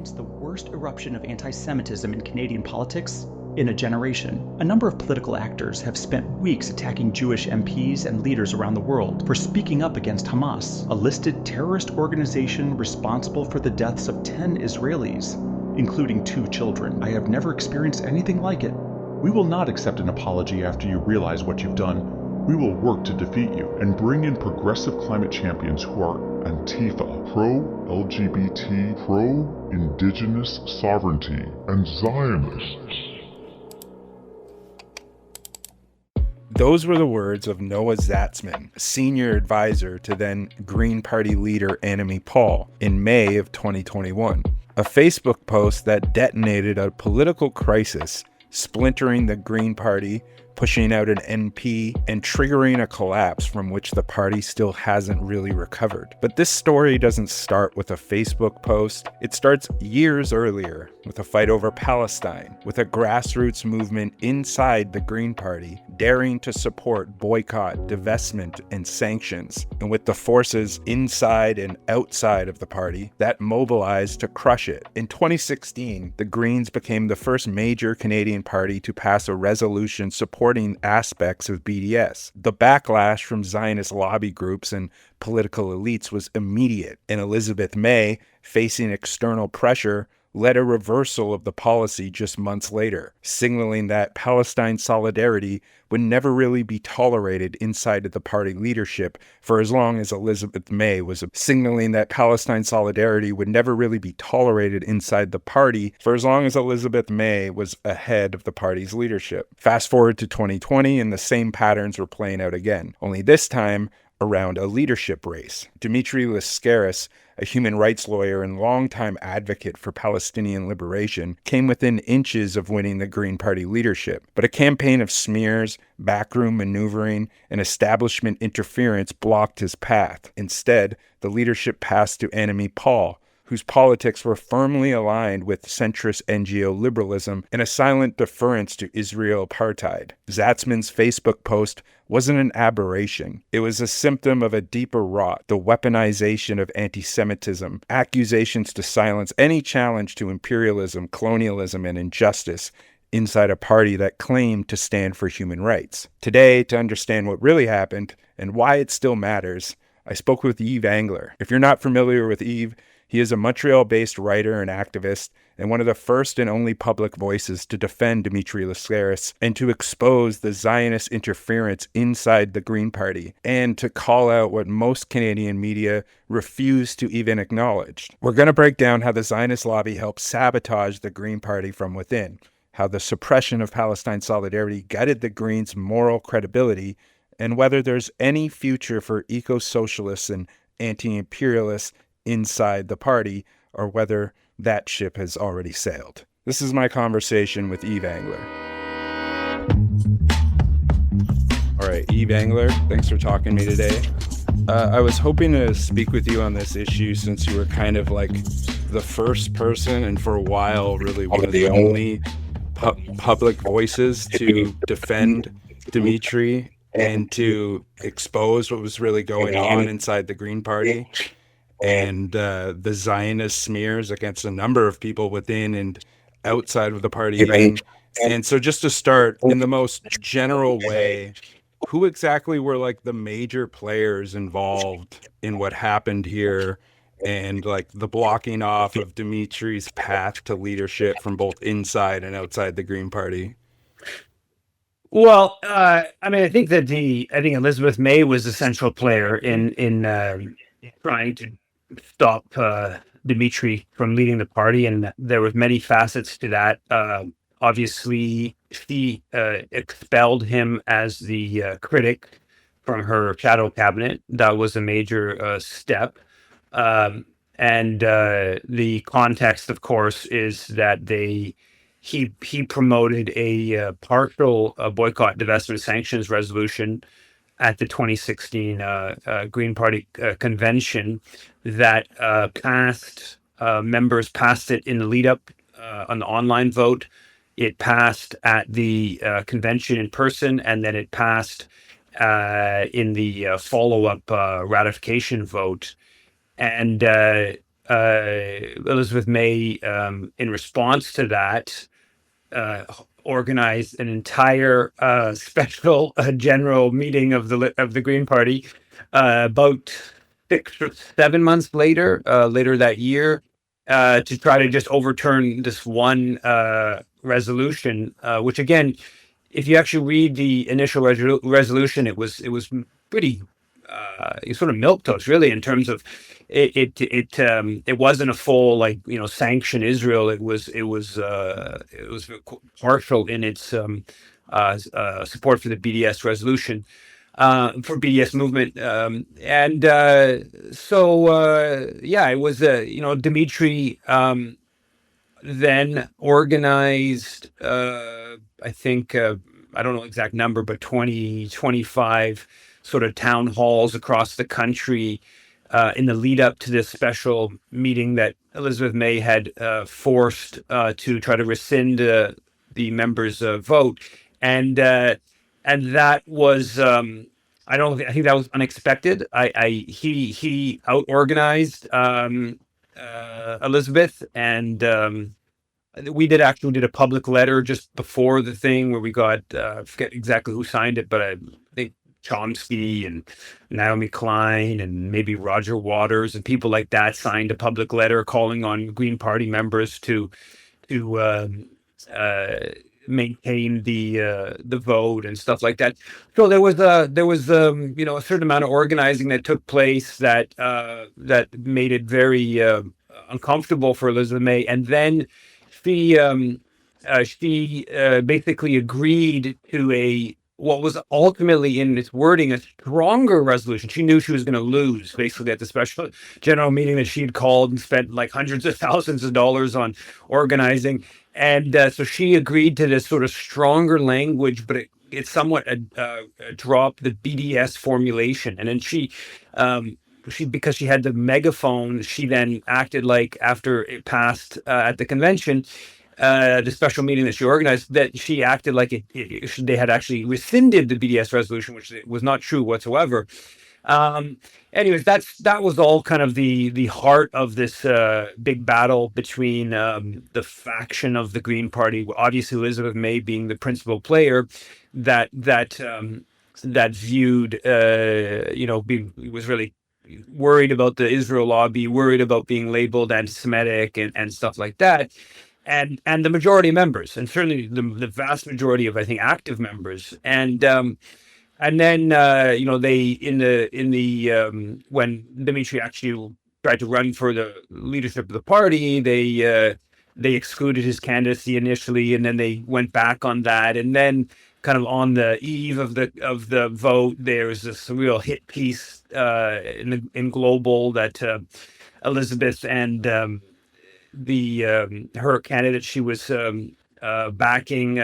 experienced the worst eruption of anti-Semitism in Canadian politics in a generation. A number of political actors have spent weeks attacking Jewish MPs and leaders around the world for speaking up against Hamas, a listed terrorist organization responsible for the deaths of 10 Israelis, including 2 children. I have never experienced anything like it. We will not accept an apology after you realize what you've done. We will work to defeat you and bring in progressive climate champions who are Antifa, pro-LGBT, pro-indigenous sovereignty, and Zionists. Those were the words of Noah Zatzman, senior advisor to then Green Party leader Annamie Paul, in May of 2021. A Facebook post that detonated a political crisis, splintering the Green Party, pushing out an NP, and triggering a collapse from which the party still hasn't really recovered. But this story doesn't start with a Facebook post. It starts years earlier with a fight over Palestine, with a grassroots movement inside the Green Party daring to support boycott, divestment, and sanctions, and with the forces inside and outside of the party that mobilized to crush it. In 2016, the Greens became the first major Canadian party to pass a resolution supporting aspects of BDS. The backlash from Zionist lobby groups and political elites was immediate, and Elizabeth May, facing external pressure, led a reversal of the policy just months later, signaling that Palestine solidarity would never really be tolerated inside of the party leadership for as long as Elizabeth May was signaling that Palestine solidarity would never really be tolerated inside the party for as long as Elizabeth May was ahead of the party's leadership. Fast forward to 2020 and the same patterns were playing out again, only this time around a leadership race. Dimitri Lascaris, a human rights lawyer and longtime advocate for Palestinian liberation, came within inches of winning the Green Party leadership. But a campaign of smears, backroom maneuvering, and establishment interference blocked his path. Instead, the leadership passed to Annamie Paul, whose politics were firmly aligned with centrist NGO liberalism and a silent deference to Israel apartheid. Zatzman's Facebook post wasn't an aberration. It was a symptom of a deeper rot, the weaponization of anti-Semitism, accusations to silence any challenge to imperialism, colonialism, and injustice inside a party that claimed to stand for human rights. Today, to understand what really happened and why it still matters, I spoke with Yves Engler. If you're not familiar with Yves, he is a Montreal-based writer and activist, and one of the first and only public voices to defend Dimitri Lascaris and to expose the Zionist interference inside the Green Party, and to call out what most Canadian media refuse to even acknowledge. We're going to break down how the Zionist lobby helped sabotage the Green Party from within, how the suppression of Palestine solidarity gutted the Greens' moral credibility, and whether there's any future for eco-socialists and anti-imperialists inside the party, or whether that ship has already sailed. This is my conversation with Yves Engler. All right, Yves Engler, thanks for talking to me today. I was hoping to speak with you on this issue since you were kind of like the first person, and for a while, really one of the only public voices to defend Dimitri and to expose what was really going on inside the Green Party. And the Zionist smears against a number of people within and outside of the party. And so just to start, in the most general way, who exactly were like the major players involved in what happened here and like the blocking off of Dimitri's path to leadership from both inside and outside the Green Party? Well, I think that I think Elizabeth May was a central player in trying to stop Dimitri from leading the party, and there was many facets to that. Obviously, she expelled him as the critic from her shadow cabinet. That was a major step. And the context, of course, is that he promoted a partial boycott, divestment, sanctions resolution at the 2016 Green Party convention that passed. Members passed it in the lead up on the online vote. It passed at the convention in person, and then it passed in the follow-up ratification vote. And Elizabeth May, in response to that, organized an entire special general meeting of the Green Party about 6 or 7 months later that year, to try to just overturn this one resolution, which again, if you actually read the initial resolution, it was pretty sort of milquetoast, really, in terms of it wasn't a full, like, sanction Israel. It was partial in its support for the BDS resolution, for BDS movement, and so yeah, it was Dimitri then organized, I think, I don't know exact number, but 25 sort of town halls across the country in the lead up to this special meeting that Elizabeth May had forced to try to rescind the members' vote, and that was, I think that was unexpected. He out organized Elizabeth, and we did a public letter just before the thing where we got, I forget exactly who signed it, but I think Chomsky and Naomi Klein and maybe Roger Waters and people like that signed a public letter calling on Green Party members to maintain the vote and stuff like that. So there was a certain amount of organizing that took place that made it very uncomfortable for Elizabeth May, and then she basically agreed to what was ultimately, in its wording, a stronger resolution. She knew she was going to lose, basically, at the special general meeting that she had called and spent like hundreds of thousands of dollars on organizing. And so she agreed to this sort of stronger language, but it somewhat dropped the BDS formulation. And then she, because she had the megaphone, she then acted like, after it passed at the convention, the special meeting that she organized, that she acted like they had actually rescinded the BDS resolution, which was not true whatsoever. Anyways, that was all kind of the heart of this big battle between the faction of the Green Party, obviously Elizabeth May being the principal player, that viewed, was really worried about the Israel lobby, worried about being labeled anti-Semitic and stuff like that. And the majority of members, and certainly the vast majority of, I think, active members, and then they in the when Dimitri actually tried to run for the leadership of the party, they excluded his candidacy initially, and then they went back on that, and then kind of on the eve of the vote, there was this real hit piece in Global that Elizabeth and her candidate she was backing,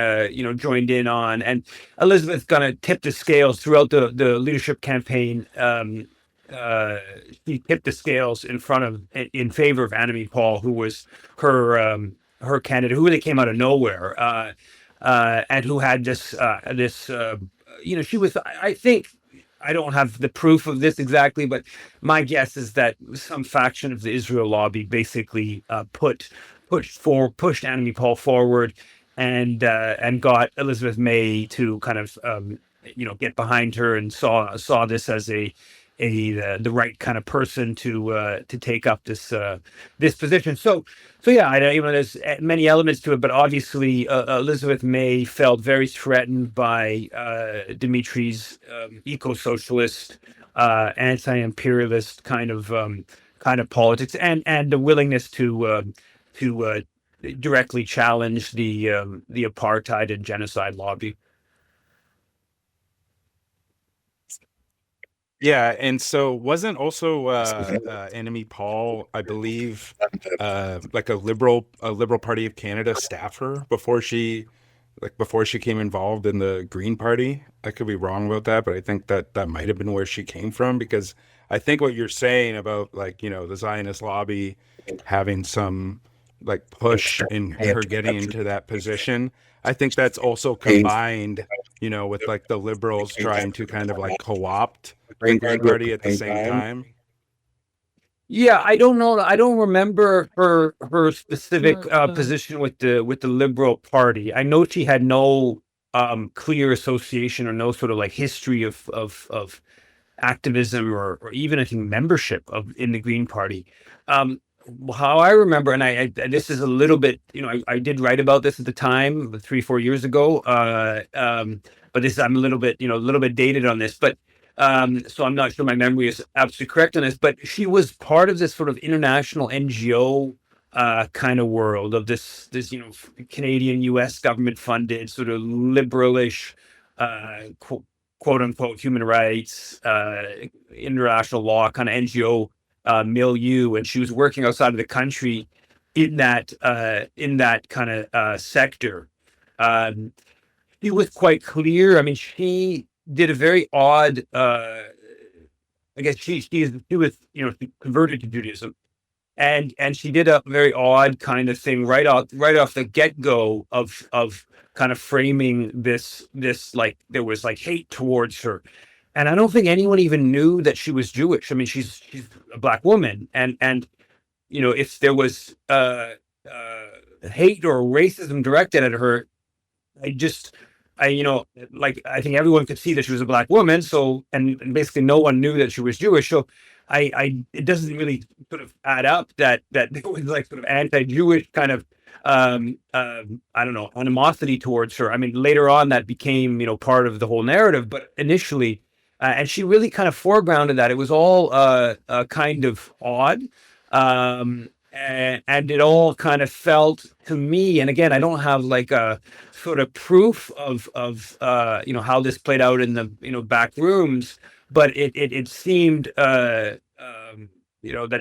joined in on, and Elizabeth gonna tip the scales throughout the leadership campaign. She tipped the scales in favor of Annamie Paul, who was her candidate, who really came out of nowhere, and who had this she was, I think, I don't have the proof of this exactly, but my guess is that some faction of the Israel lobby basically pushed Annamie Paul forward, and got Elizabeth May to kind of get behind her, and saw this as the right kind of person to take up this position. So yeah, there's many elements to it, but obviously Elizabeth May felt very threatened by Dimitri's eco-socialist, anti-imperialist kind of politics, and the willingness to directly challenge the apartheid and genocide lobby. Yeah, and so wasn't also Annamie Paul, I believe, like a Liberal Party of Canada staffer before she came involved in the Green Party? I could be wrong about that, but I think that might have been where she came from, because I think what you're saying about, like, the Zionist lobby having some like push in her getting into that position, I think that's also combined, with like the Liberals trying to kind of like co-opt the Green Party at the same time. Yeah, I don't know. I don't remember her specific position with the Liberal Party. I know she had no clear association or no sort of like history of activism or even I think membership of in the Green Party. Um, how I remember, and this is a little bit, I did write about this at the time, 3 4 years ago. But this I'm a little bit, a little bit dated on this, but so I'm not sure my memory is absolutely correct on this. But she was part of this sort of international NGO kind of world of this Canadian U.S. government funded sort of liberalish quote unquote human rights, international law kind of NGO milieu, and she was working outside of the country in that kind of sector. Um, she was quite clear. I mean, she did a very odd. I guess she was she converted to Judaism, and she did a very odd kind of thing right off the get go of kind of framing this like there was like hate towards her, and I don't think anyone even knew that she was Jewish. I mean, she's a black woman, and if there was hate or racism directed at her, I just, like I think everyone could see that she was a black woman. So, and basically no one knew that she was Jewish. So, it doesn't really sort of add up that there was like sort of anti-Jewish kind of, I don't know, animosity towards her. I mean, later on that became, part of the whole narrative, but initially, and she really kind of foregrounded that. It was all kind of odd. And it all kind of felt to me, and again, I don't have like a sort of proof of how this played out in the back rooms, but it seemed that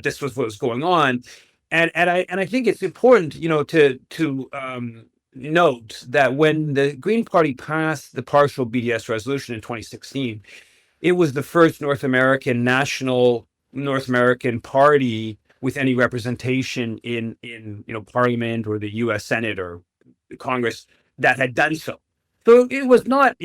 this was what was going on, and I think it's important to note that when the Green Party passed the partial BDS resolution in 2016, it was the first North American party with any representation in Parliament or the U.S. Senate or the Congress that had done so. So it was not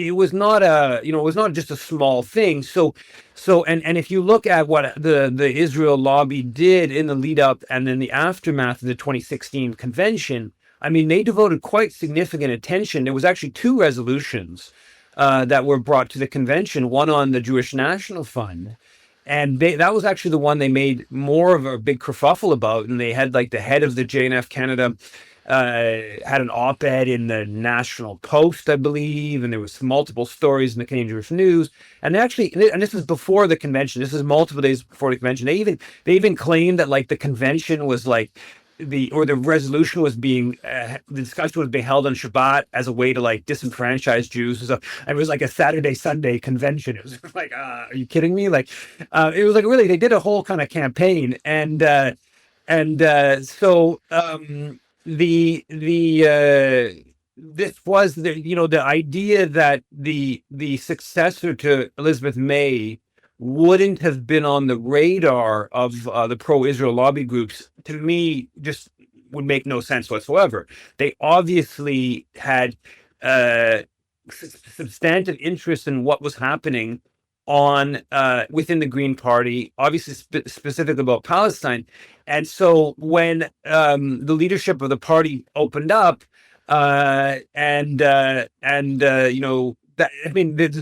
just a small thing. And if you look at what the Israel lobby did in the lead up and then the aftermath of the 2016 convention, I mean, they devoted quite significant attention. There was actually two resolutions that were brought to the convention, one on the Jewish National Fund. And that was actually the one they made more of a big kerfuffle about. And they had like the head of the JNF Canada had an op-ed in the National Post, I believe, and there was multiple stories in the Canadian Jewish News. And and this is before the convention. This is multiple days before the convention. They even claimed that like the convention was like the resolution was being the discussion was being held on Shabbat as a way to like disenfranchise Jews. So it was like a Saturday Sunday convention. It was like, are you kidding me? Like, it was like really they did a whole kind of campaign, and so this was the idea that the successor to Elizabeth May wouldn't have been on the radar of the pro-Israel lobby groups, to me, just would make no sense whatsoever. They obviously had substantive interest in what was happening on within the Green Party, obviously specific about Palestine. And so when the leadership of the party opened up, that I mean, there's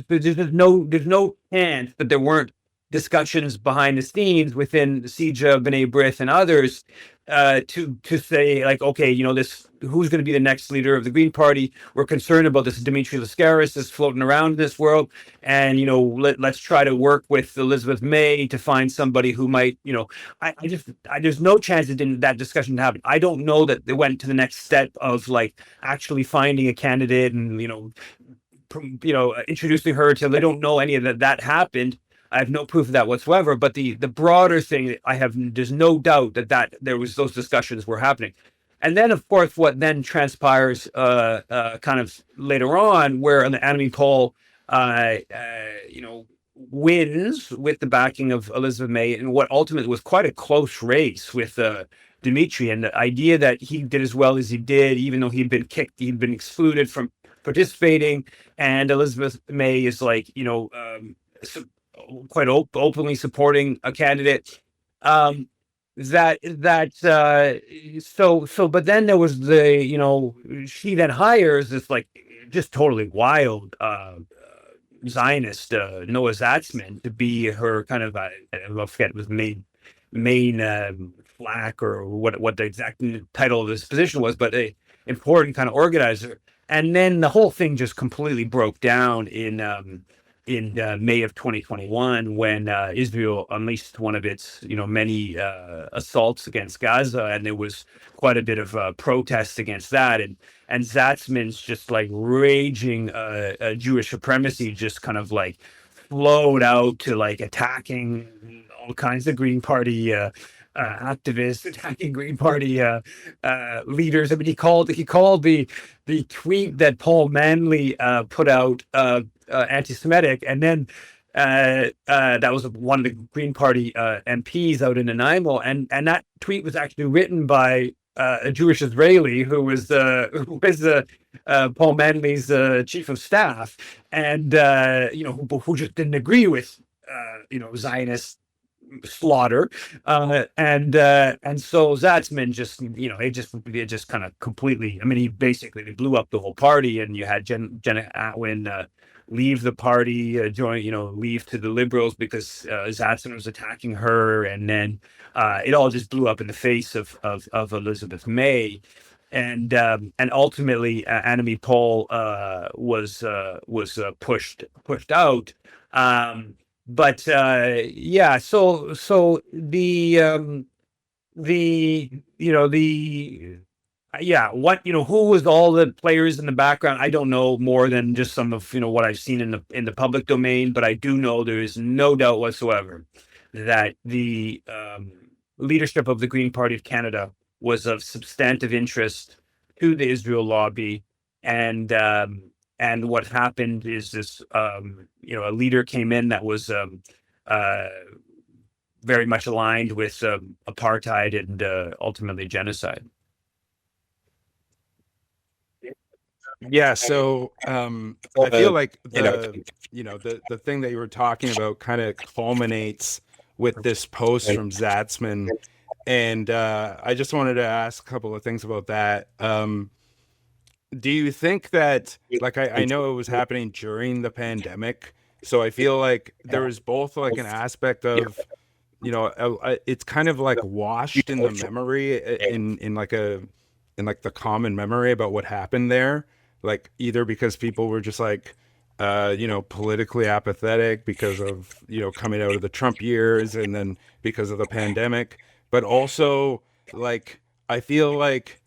no chance that there weren't discussions behind the scenes within CIJA, B'nai B'rith, and others to say like, okay, this who's going to be the next leader of the Green Party? We're concerned about this Dimitri Lascaris that's floating around in this world, and let's try to work with Elizabeth May to find somebody who might, there's no chance that discussion happened. I don't know that they went to the next step of like actually finding a candidate and introducing her to. They don't know any of that happened. I have no proof of that whatsoever. But the broader thing, there's no doubt that there was those discussions were happening. And then, of course, what then transpires kind of later on, where the Annamie poll, wins with the backing of Elizabeth May, and what ultimately was quite a close race with Dimitri. And the idea that he did as well as he did, even though he'd been excluded from participating, and Elizabeth May is like, quite openly supporting a candidate. But then there was she then hires this like just totally wild Zionist Noah Zatzman to be her kind of I forget it was main flack or what the exact title of this position was, but a important kind of organizer. And then the whole thing just completely broke down in May of 2021 when Israel unleashed one of its many assaults against Gaza, and there was quite a bit of protests against that, and Zatzman's just like raging Jewish supremacy just kind of like flowed out to like attacking all kinds of Green Party activists, attacking Green Party leaders. I mean, he called the tweet that Paul Manley put out anti-Semitic, and then that was one of the Green Party MPs out in Nanaimo, and that tweet was actually written by a Jewish Israeli who was Paul Manley's chief of staff, and who just didn't agree with Zionist slaughter, and so Zatzman just it just kind of completely. I mean, he basically blew up the whole party, and you had Jenna Atwin leave the party, leave to the Liberals because Zatzman was attacking her, and then it all just blew up in the face of Elizabeth May. And ultimately, Annamie Paul was pushed out. But yeah, so who was all the players in the background? I don't know more than just some of what I've seen in the public domain, but I do know there is no doubt whatsoever that the leadership of the Green Party of Canada was of substantive interest to the Israel lobby, and what happened is this a leader came in that was very much aligned with apartheid and ultimately genocide. Yeah, so I feel like the thing that you were talking about kind of culminates with this post from Zatzman, and I just wanted to ask a couple of things about that. Do you think that, like, I know it was happening during the pandemic, so I feel like there was both like an aspect of it's kind of like washed in the memory in like the common memory about what happened there, like either because people were just like politically apathetic because of coming out of the Trump years, and then because of the pandemic, but also like I feel like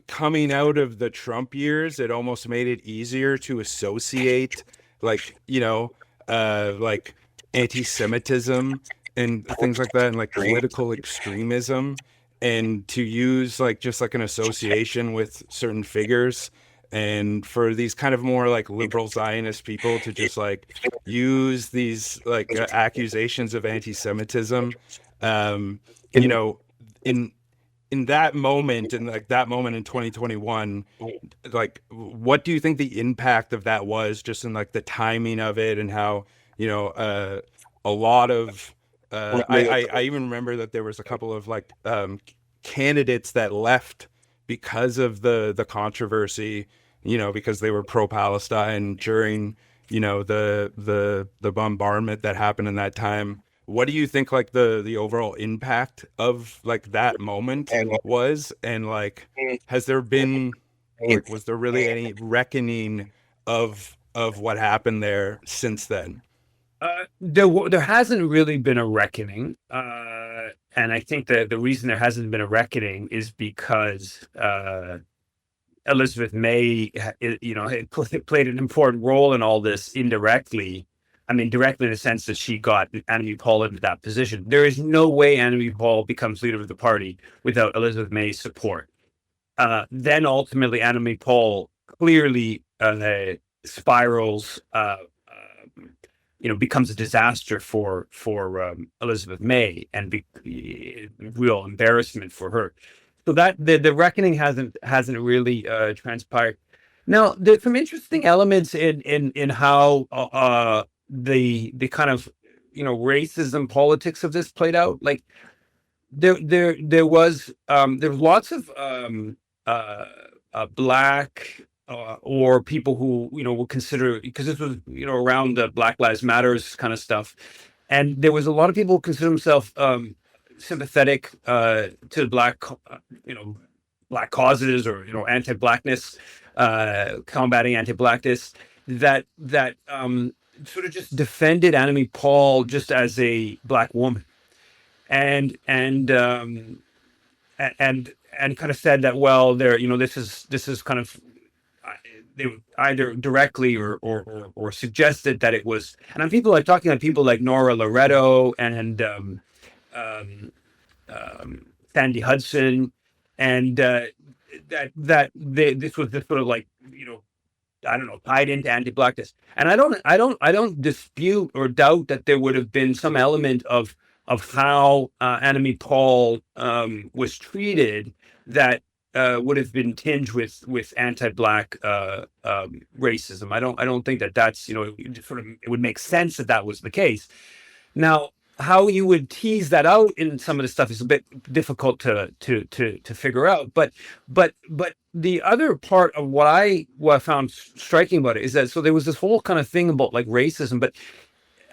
coming out of the Trump years, it almost made it easier to associate like like anti-Semitism and things like that, and like political extremism, and to use like just like an association with certain figures, and for these kind of more like liberal Zionist people to just like use these like accusations of anti-Semitism, in that moment, and like that moment in 2021, like what do you think the impact of that was, just in like the timing of it, and how a lot of I even remember that there was a couple of like candidates that left because of the controversy, because they were pro-Palestine during the bombardment that happened in that time. What do you think like the overall impact of like that moment was, and like has there been like, was there really any reckoning of what happened there since then? There hasn't really been a reckoning, and I think that the reason there hasn't been a reckoning is because Elizabeth May, had played an important role in all this indirectly. I mean, directly in the sense that she got Annamie Paul into that position. There is no way Annamie Paul becomes leader of the party without Elizabeth May's support. Then ultimately, Annamie Paul clearly spirals, becomes a disaster for Elizabeth May, and real embarrassment for her. So that the reckoning hasn't really transpired. Now, there's some interesting elements in how the kind of racism politics of this played out. Like there was lots of black or people who would consider, because this was around the Black Lives Matters kind of stuff, and there was a lot of people who consider themselves sympathetic to black causes, or anti-blackness, combating anti-blackness, that sort of just defended Annamie Paul just as a black woman, and kind of said that, well, there, this is kind of, they either directly or suggested that it was. And I'm talking about people like Nora Loretto and Sandy Hudson, and this was just sort of like, I don't know, tied into anti-blackness. And I don't dispute or doubt that there would have been some element of how Annamie Paul was treated that would have been tinged with anti-black racism. I don't think that's it would make sense that was the case. Now, how you would tease that out in some of the stuff is a bit difficult to figure out. But the other part of what I found striking about it is that, so there was this whole kind of thing about like racism, but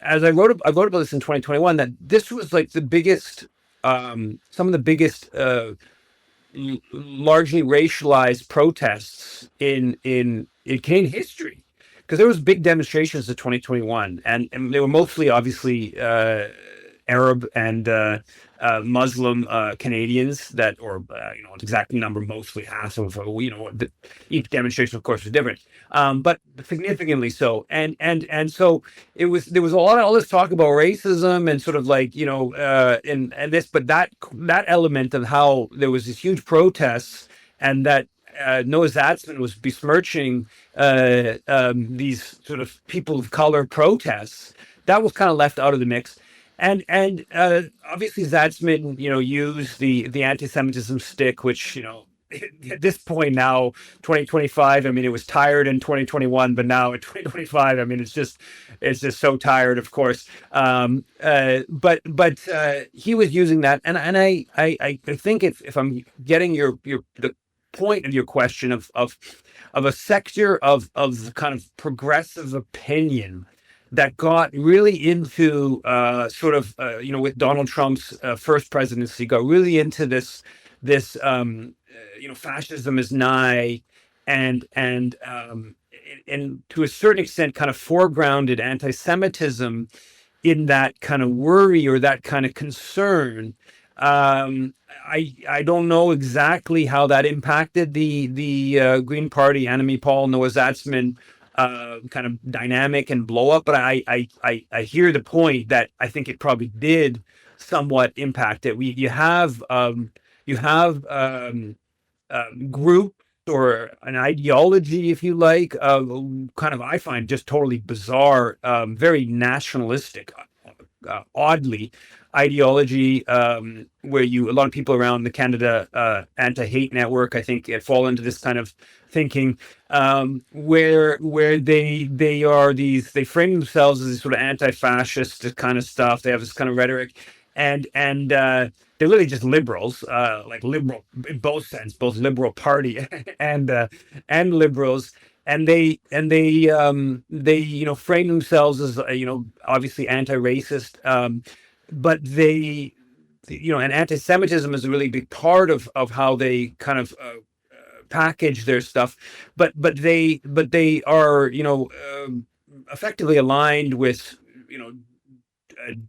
as I wrote about this in 2021, that this was like the biggest, some of the biggest, largely racialized protests in Canadian history, because there was big demonstrations in 2021, and they were mostly obviously Arab and Muslim Canadians, that, or an exact number, mostly half of each demonstration, of course, was different, but significantly so. And so there was a lot of all this talk about racism and sort of like and this, but that element of how there was these huge protests, and that Noah Zatzman was besmirching these sort of people of color protests, that was kind of left out of the mix. And obviously Zatzman, used the anti-Semitism stick, which, at this point now, 2025, I mean, it was tired in 2021, but now in 2025, I mean, it's just so tired, of course. But he was using that, and I think if I'm getting the point of your question of a sector of the kind of progressive opinion that got really into with Donald Trump's first presidency, got really into this fascism is nigh, and to a certain extent kind of foregrounded anti-Semitism in that kind of worry or that kind of concern. I don't know exactly how that impacted the Green Party, Annamie Paul, Noah Zatzman kind of dynamic and blow up, but I hear the point that I think it probably did somewhat impact it. You have groups or an ideology, if you like, kind of, I find just totally bizarre, very nationalistic, oddly, ideology, where a lot of people around the Canada anti-hate network, I think, fall into this kind of thinking, where they frame themselves as this sort of anti-fascist kind of stuff. They have this kind of rhetoric, and they're really just liberals, like liberal in both sense, both Liberal Party and liberals. And they frame themselves as obviously anti-racist, but they and anti-Semitism is a really big part of how they kind of package their stuff, but they are effectively aligned with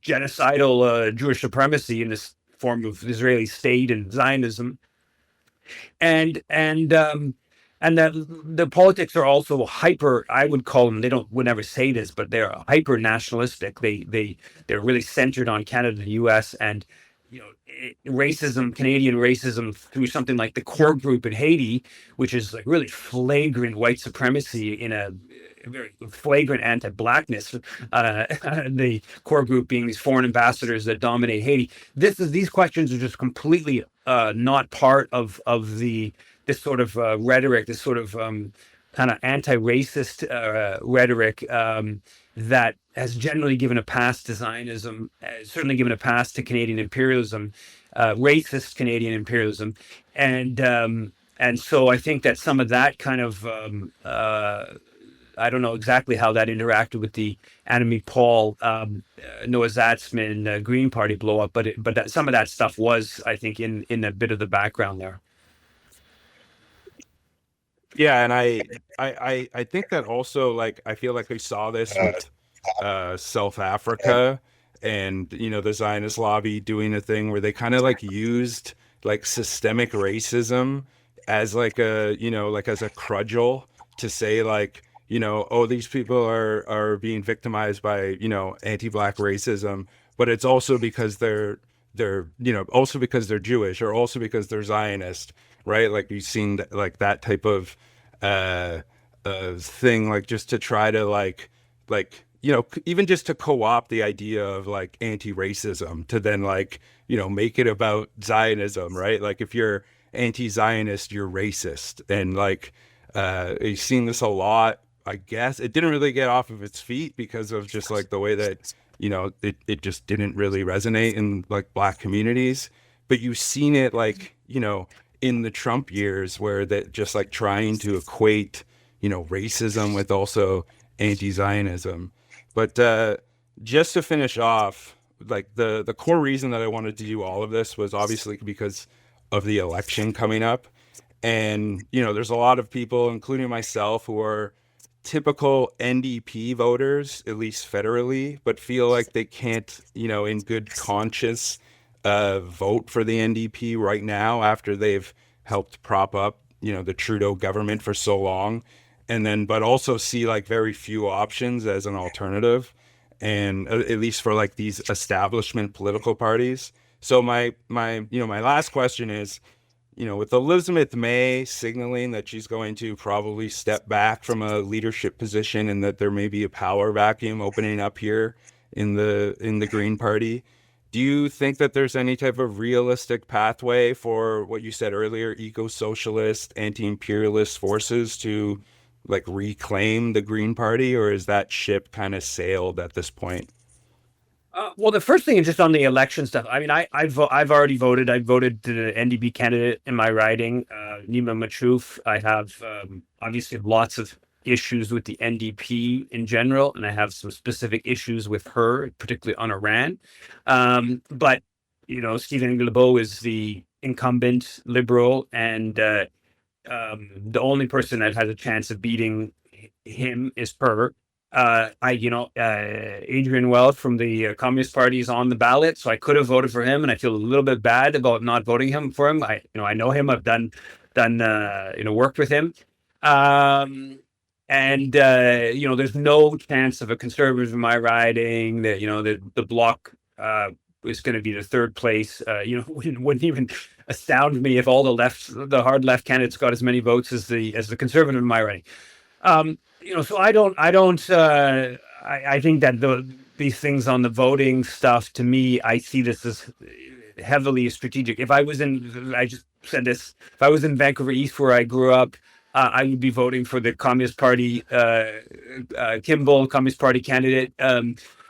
genocidal Jewish supremacy in this form of Israeli state and Zionism, and that the politics are also hyper, I would call them, would never say this, but they're hyper nationalistic. They're really centered on Canada and the US, and racism, Canadian racism, through something like the core group in Haiti, which is like really flagrant white supremacy in a very flagrant anti-blackness, the core group being these foreign ambassadors that dominate Haiti. These questions are just completely not part of this sort of rhetoric, this sort of kind of anti-racist rhetoric that has generally given a pass to Zionism, certainly given a pass to Canadian imperialism. racist Canadian imperialism, and so I think that some of that kind of I don't know exactly how that interacted with the Annamie Paul, Noah Zatzman, Green Party blow up, but some of that stuff was, I think, in a bit of the background there. Yeah, and I think that also, like, I feel like we saw this with South Africa and, you know, the Zionist lobby doing a thing where they kind of like used like systemic racism as like a, you know, like as a cudgel to say like, you know, oh, these people are being victimized by, you know, anti-black racism, but it's also because they're you know, also because they're Jewish, or also because they're Zionist, right? Like we've seen like that type of thing, like just to try to like you know, even just to co-opt the idea of like anti-racism to then like, you know, make it about Zionism, right? Like if you're anti-Zionist, you're racist. And like you've seen this a lot. I guess it didn't really get off of its feet because of just like the way that, you know, it just didn't really resonate in like black communities. But you've seen it like, you know, in the Trump years where that just like trying to equate, you know, racism with also anti-Zionism. But just to finish off, like the core reason that I wanted to do all of this was obviously because of the election coming up. And, you know, there's a lot of people, including myself, who are typical NDP voters, at least federally, but feel like they can't, you know, in good conscience, vote for the NDP right now after they've helped prop up, you know, the Trudeau government for so long. And then, but also see like very few options as an alternative, and at least for like these establishment political parties. So my you know, my last question is, you know, with Elizabeth May signaling that she's going to probably step back from a leadership position and that there may be a power vacuum opening up here in the Green Party, do you think that there's any type of realistic pathway for what you said earlier, eco-socialist, anti-imperialist forces to like reclaim the Green Party, or is that ship kind of sailed at this point? Well, the first thing is just on the election stuff. I mean, I've already voted. I voted the NDP candidate in my riding, Nima Machouf. I have obviously lots of issues with the NDP in general, and I have some specific issues with her, particularly on Iran. But you know, Stephen Guilbeault is the incumbent Liberal, and the only person that has a chance of beating him is her. Adrian Welch from the Communist Party is on the ballot, so I could have voted for him, and I feel a little bit bad about not voting for him. I know him. I've done worked with him, there's no chance of a conservative in my riding. That the bloc is going to be the third place. Wouldn't even astound me if all the hard left candidates got as many votes as the conservative in my riding. So I think that these things on the voting stuff, to me, I see this as heavily strategic. I just said this, if I was in Vancouver East where I grew up, I would be voting for the Communist Party, Kimball, Communist Party candidate,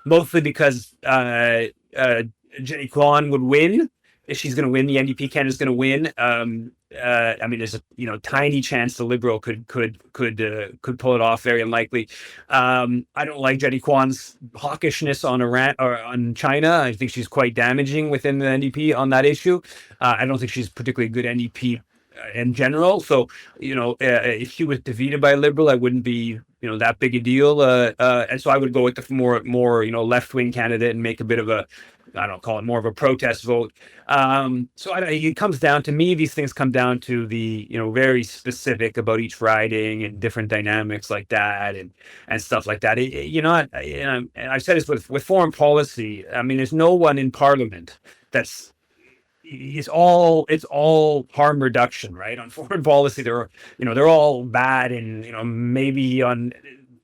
mostly because Jenny Kwan would win. If she's going to win, the NDP candidate's going to win. There's a tiny chance the Liberal could pull it off. Very unlikely. I don't like Jenny Kwan's hawkishness on Iran or on China. I think she's quite damaging within the NDP on that issue. I don't think she's particularly good NDP in general. So if she was defeated by a Liberal, I wouldn't be that big a deal. And so I would go with the more left wing candidate and make a bit of a, I don't call it more of a protest vote. It comes down to me. These things come down to the very specific about each riding and different dynamics like that and stuff like that. And I've said this with foreign policy. I mean, there's no one in Parliament it's all harm reduction, right? On foreign policy, they're all bad, and maybe on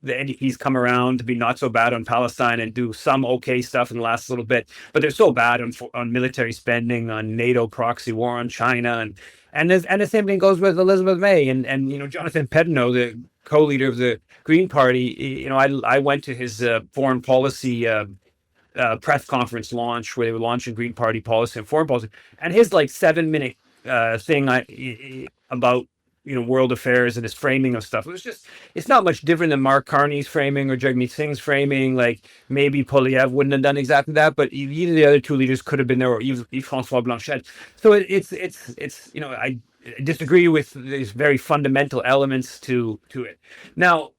the NDPs come around to be not so bad on Palestine and do some okay stuff in the last little bit, but they're so bad on military spending, on NATO proxy war on China, and the same thing goes with Elizabeth May and Jonathan Pedino, the co-leader of the Green Party. I went to his foreign policy press conference launch where they were launching Green Party policy and foreign policy, and his like 7-minute thing about world affairs and his framing of stuff. It's not much different than Mark Carney's framing or Jagmeet Singh's framing. Like maybe Polyev wouldn't have done exactly that, but either the other two leaders could have been there, or Yves François Blanchet. So it's I disagree with these very fundamental elements to it. Now,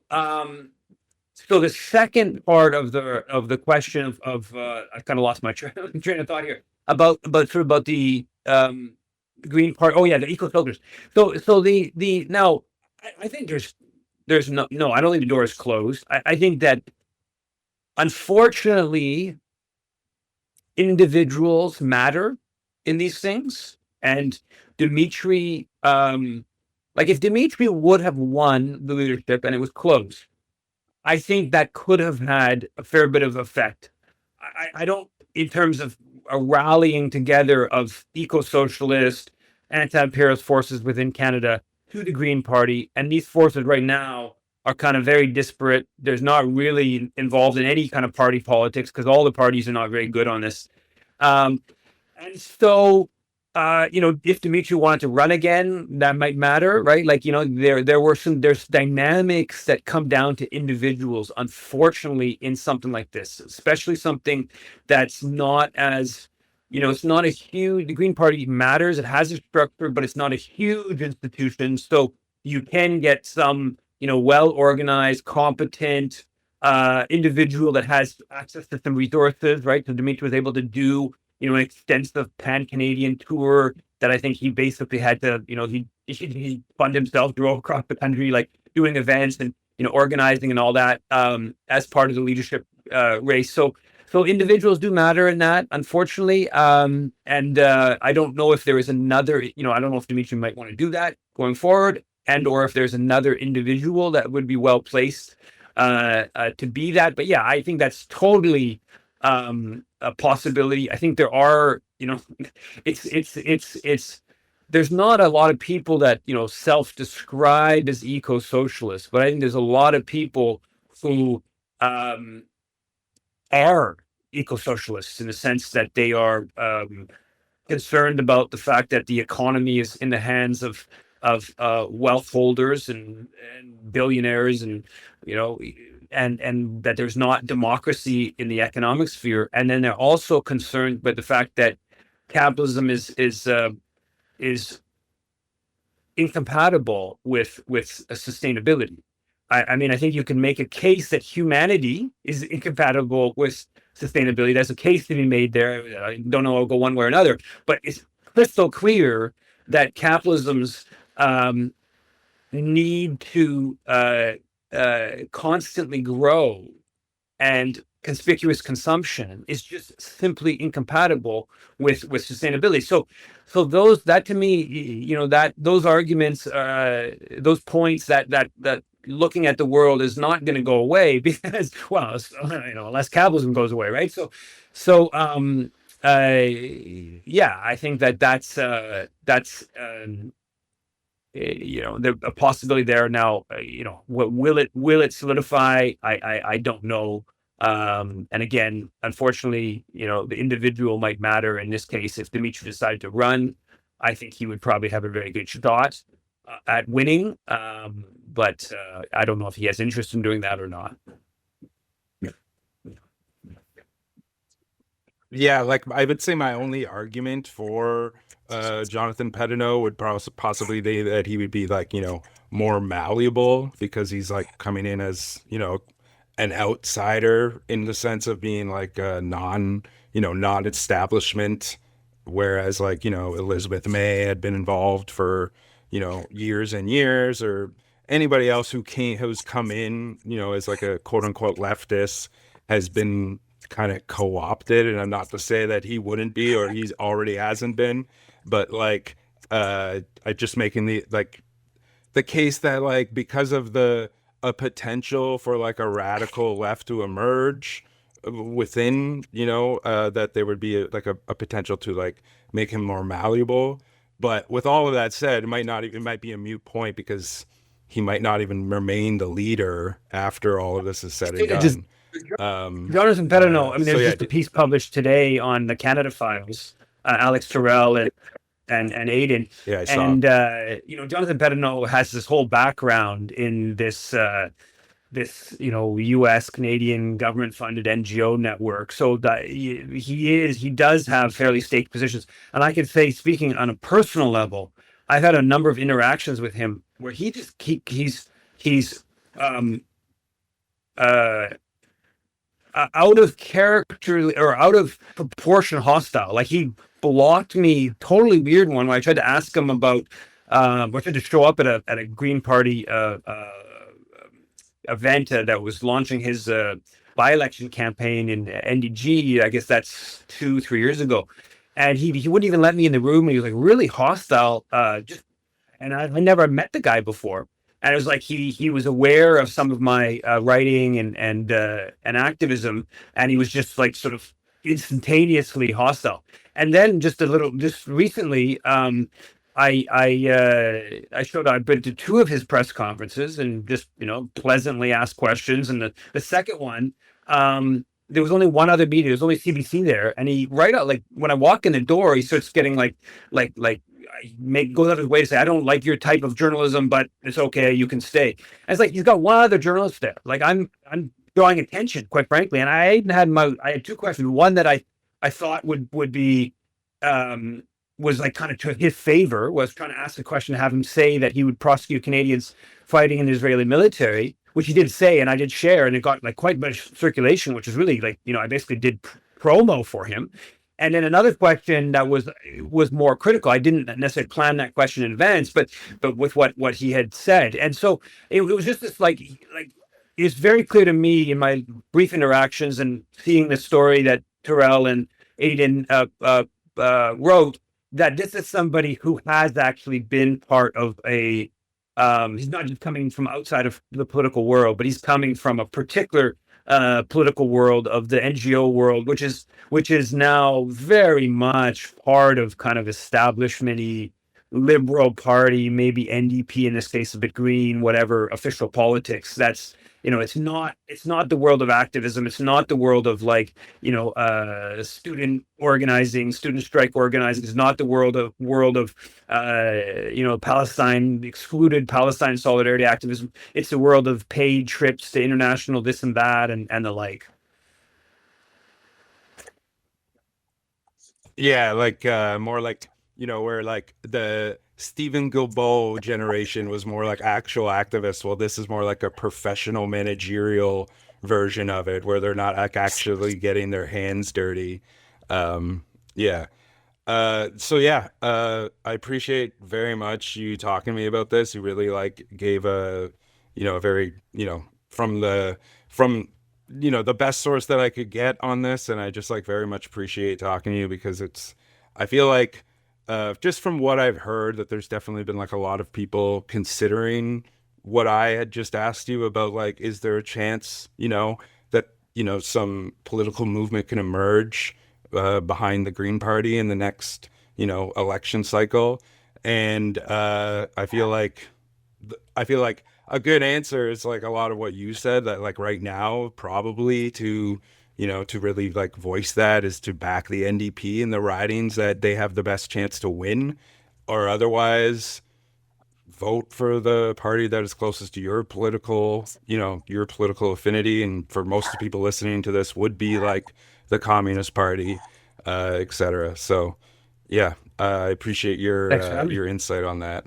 so the second part of the question of I kind of lost my train of thought here about the Green Party. Oh yeah, the eco-filters. So the now I think there's no, I don't think the door is closed. I think that unfortunately individuals matter in these things, and Dimitri, like if Dimitri would have won the leadership and it was close, I think that could have had a fair bit of effect. I don't, in terms of a rallying together of eco-socialist, anti-imperialist forces within Canada to the Green Party, and these forces right now are kind of very disparate. There's not really involved in any kind of party politics because all the parties are not very good on this. And so, if Dimitri wanted to run again, that might matter, right? Like, there's dynamics that come down to individuals, unfortunately, in something like this, especially something that's not as, it's not a huge, the Green Party matters. It has a structure, but it's not a huge institution. So you can get some, well-organized, competent individual that has access to some resources, right? So Dimitri was able to do an extensive pan-Canadian tour that I think he basically had to, he fund himself, drove across the country, like doing events and, organizing and all that as part of the leadership race. So individuals do matter in that, unfortunately. And I don't know if there is another, I don't know if Dimitri might want to do that going forward, and or if there's another individual that would be well placed to be that. But yeah, I think that's totally a possibility. I think there are, there's not a lot of people that, self-describe as eco-socialists, but I think there's a lot of people who are eco-socialists in the sense that they are concerned about the fact that the economy is in the hands of wealth holders and billionaires, and and that there's not democracy in the economic sphere. And then they're also concerned by the fact that capitalism is incompatible with sustainability. I mean, I think you can make a case that humanity is incompatible with sustainability. There's a case to be made there. I don't know, I'll go one way or another, but it's crystal clear that capitalism's need to constantly grow and conspicuous consumption is just simply incompatible with sustainability. So that to me, those arguments, those points that looking at the world is not going to go away because, well, unless capitalism goes away, right? So yeah, I think that's a possibility there. Now, what will it solidify? I don't know. And again, unfortunately, the individual might matter in this case. If Dimitri decided to run, I think he would probably have a very good shot at winning. But I don't know if he has interest in doing that or not. Yeah, like I would say my only argument for Jonathan Pettineau would possibly be that he would be like, more malleable because he's like coming in as, an outsider in the sense of being like a non-establishment, whereas like, Elizabeth May had been involved for, years and years, or anybody else who's come in, as like a quote unquote leftist has been kind of co-opted. And I'm not to say that he wouldn't be, or he's already hasn't been, but like I just making the case that like because of a potential for like a radical left to emerge within, that there would be a potential to like make him more malleable. But with all of that said, it might be a moot point because he might not even remain the leader after all of this is said and done. Jonathan Pettineau, I mean, So there's yeah, just a piece published today on the Canada Files, Alex Terrell and Aiden. yeah, I saw. And, Jonathan Pettineau has this whole background in this U.S. Canadian government funded NGO network. So that he does have fairly staked positions. And I can say, speaking on a personal level, I've had a number of interactions with him where he's uh, out of character or out of proportion hostile. Like he blocked me, totally weird one, where I tried to ask him about, I tried to show up at a Green Party event that was launching his by-election campaign in NDG. I guess that's 2-3 years ago, and he wouldn't even let me in the room. And he was like really hostile. And I never met the guy before. And it was like he was aware of some of my writing and activism, and he was just like sort of instantaneously hostile. And then just recently, I showed up. I've been to 2 of his press conferences and just pleasantly asked questions. And the second one, there was only one other meeting. There was only CBC there, and he right out like when I walk in the door, he starts getting like goes out of his way to say, I don't like your type of journalism, but it's okay, you can stay. And it's like he's got one other journalist there. Like I'm drawing attention, quite frankly. And I had 2 questions. One that I thought would be was like kind of to his favor, was trying to ask the question, have him say that he would prosecute Canadians fighting in the Israeli military, which he did say, and I did share, and it got like quite much circulation, which is really like, I basically did promo for him. And then another question that was more critical. I didn't necessarily plan that question in advance, but with what he had said. And so it was just this like it's very clear to me in my brief interactions and seeing the story that Terrell and Aiden wrote, that this is somebody who has actually been part of a he's not just coming from outside of the political world, but he's coming from a particular political world of the NGO world, which is now very much part of kind of establishment-y Liberal Party, maybe NDP in this case, a bit green, whatever official politics. That's it's not the world of activism. It's not the world of like student organizing, student strike organizing. It's not the world of Palestine, excluded Palestine solidarity activism. It's the world of paid trips to international this and that and the like. Yeah, like more like where like the Stephen Guilbeault generation was more like actual activists. Well, this is more like a professional managerial version of it, where they're not like actually getting their hands dirty. Yeah. I appreciate very much you talking to me about this. You really like gave a very from the best source that I could get on this, and I just like very much appreciate talking to you, because I feel like just from what I've heard, that there's definitely been like a lot of people considering what I had just asked you about, like, is there a chance, that, some political movement can emerge behind the Green Party in the next, election cycle. And I feel like a good answer is like a lot of what you said, that like right now, probably to really like voice that is to back the NDP in the ridings that they have the best chance to win, or otherwise vote for the party that is closest to your political affinity. And for most of the people listening to this would be like the Communist Party, etc. So yeah, I appreciate your insight on that.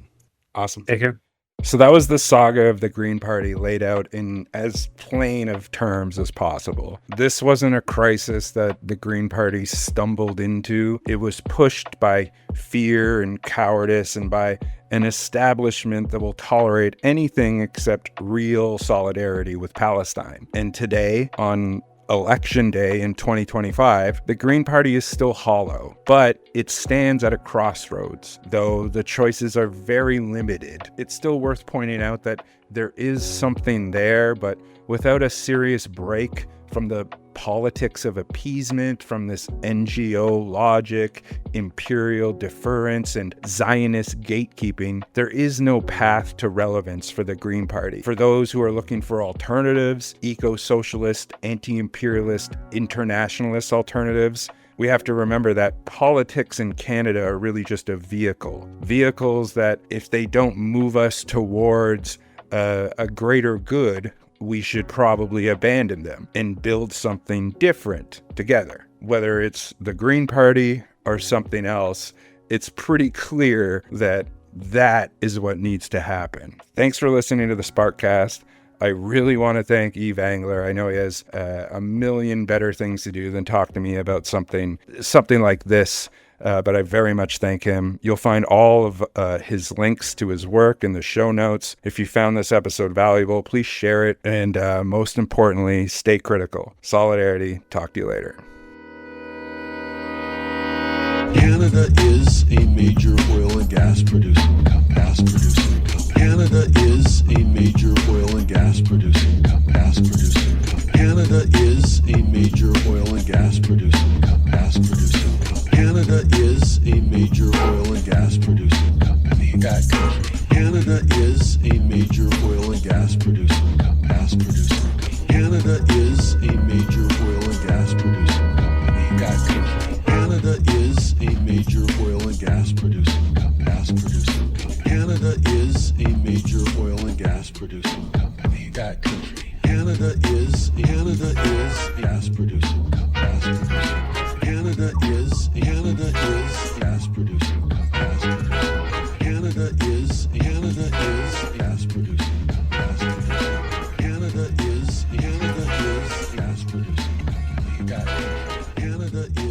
Awesome. Take care. So that was the saga of the Green Party laid out in as plain of terms as possible. This wasn't a crisis that the Green Party stumbled into. It was pushed by fear and cowardice and by an establishment that will tolerate anything except real solidarity with Palestine. And today, on Election Day in 2025, the Green Party is still hollow, but it stands at a crossroads. Though the choices are very limited, it's still worth pointing out that there is something there, but without a serious break from the politics of appeasement, from this NGO logic, imperial deference, and Zionist gatekeeping, there is no path to relevance for the Green Party. For those who are looking for alternatives, eco-socialist, anti-imperialist, internationalist alternatives, we have to remember that politics in Canada are really just a vehicle. Vehicles that, if they don't move us towards a greater good, we should probably abandon them and build something different together. Whether it's the Green Party or something else, it's pretty clear that that is what needs to happen. Thanks for listening to the Sparkcast. I really want to thank Yves Engler. I know he has a million better things to do than talk to me about something like this, but I very much thank him. You'll find all of his links to his work in the show notes. If you found this episode valuable, please share it. And most importantly, stay critical. Solidarity. Talk to you later. Canada is a major oil and gas producing country. Canada is a major oil and gas producing country. Canada is a major oil and gas producing country. Canada is a major oil and gas producing company. Canada is a major oil and gas producing company. Canada is a major oil and gas producing company. Canada is a major oil and gas producing company. Canada is a major oil and gas producing company. Canada is gas producing company. Canada is gas producing company. Canada is gas producing company. Canada is gas producing company. Canada is